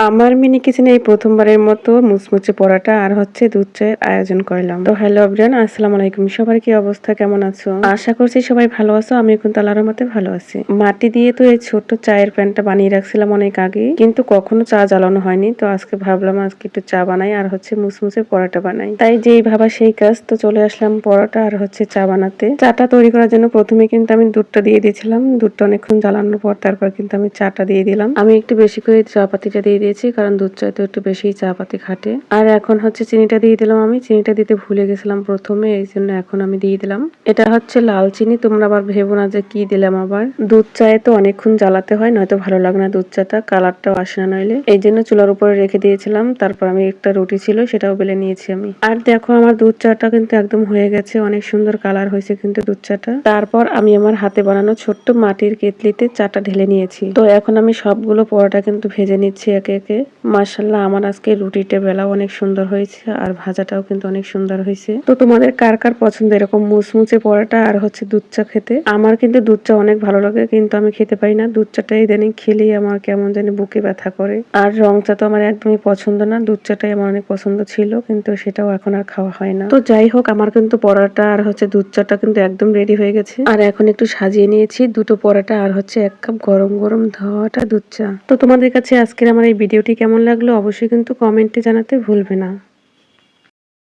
আমার মিনি কিচেনে এই প্রথমবারের মতো মুচমুচে পরাটা আর হচ্ছে দুধ চায়ের আয়োজন করলাম। তো হ্যালো এভরিওয়ান, আসসালামু আলাইকুম। সবার কি অবস্থা, কেমন আছো? আশা করছি সবাই ভালো আছো। আমিও কিন্তু আল্লাহর রহমতে ভালো আছি। মাটি দিয়ে তো এই ছোট্ট চায়ের প্যানটা বানিয়ে রাখছিলাম অনেক আগে, কিন্তু কখনো চা জ্বালানো হয়নি। তো আজকে ভাবলাম আজকে একটু চা বানাই আর হচ্ছে মুচমুচে পরাটা বানাই। তাই যেই ভাবা সেই কাজ, তো চলে আসলাম পরাটা আর হচ্ছে চা বানাতে। চাটা তৈরি করার জন্য প্রথমে কিন্তু আমি দুধটা দিয়ে দিয়েছিলাম। দুধটা অনেকক্ষণ জ্বালানোর পর তারপর কিন্তু আমি চাটা দিয়ে দিলাম। আমি একটু বেশি করে চা পাতিটা দিয়ে দিয়েছি, কারণ দুধ চায় তো একটু বেশি চা পাতি খাটে। আর এখন হচ্ছে চিনিটা দিয়ে দিলাম। আমি চিনিটা দিতে ভুলে গেছিলাম প্রথমে, এই জন্য এখন আমি দিয়ে দিলাম। এটা হচ্ছে লাল চিনি, তোমরা আবার ভেবো না যে কি দিলাম। আবার দুধ চায়ে তো অনেকক্ষণ জ্বালাতে হয়, নয়তো ভালো লাগে না দুধ চাটা, কালারটাও আসে না নইলে। এই জন্য চুলার উপরে রেখে দিয়েছিলাম। তারপর আমি একটা রুটি ছিল সেটাও বেলে নিয়েছি আমি। আর দেখো আমার দুধ চাটা কিন্তু একদম হয়ে গেছে, অনেক সুন্দর কালার হয়েছে কিন্তু দুধ চাটা। তারপর আমি আমার হাতে বানানো ছোট্ট মাটির কেটলিতে চাটা ঢেলে নিয়েছি। তো এখন আমি সবগুলো পরোটা কিন্তু ভেজে নিচ্ছি একে একে। মাশাআল্লাহ, আমার আজকে রুটিটা বেলাও অনেক সুন্দর হয়েছে আর ভাজাটাও কিন্তু অনেক সুন্দর হয়েছে। তো তোমাদের কার কার পছন্দ এরকম মুচমুচে পরোটা আর হচ্ছে দুধ চা খেতে? আমার কিন্তু দুধ চা অনেক ভালো লাগে, কিন্তু আমি খেতে পারি না। দুধ চাটা ইদানিং খেলেই আমার কেমন জানি বুকে ব্যথা করে। আর রং চা তো আমার একদমই পছন্দ না। দুধ চাটাই আমার অনেক পছন্দ ছিল, কিন্তু সেটাও এখন আর খাওয়া হয় না। তো যাই হোক, আমার কিন্তু পরোটা আর হচ্ছে দুধ চাটা কিন্তু একদম রেডি হয়ে গেছে। আর এখন একটু সাজিয়ে নিয়েছি দুটো পরোটা আর হচ্ছে 1 কাপ গরম গরম ধোয়াটা দুধ চা। তো তোমাদের কাছে আজকের আমার এই ভিডিওটি কেমন লাগলো অবশ্যই কিন্তু কমেন্টে জানাতে ভুলবে না।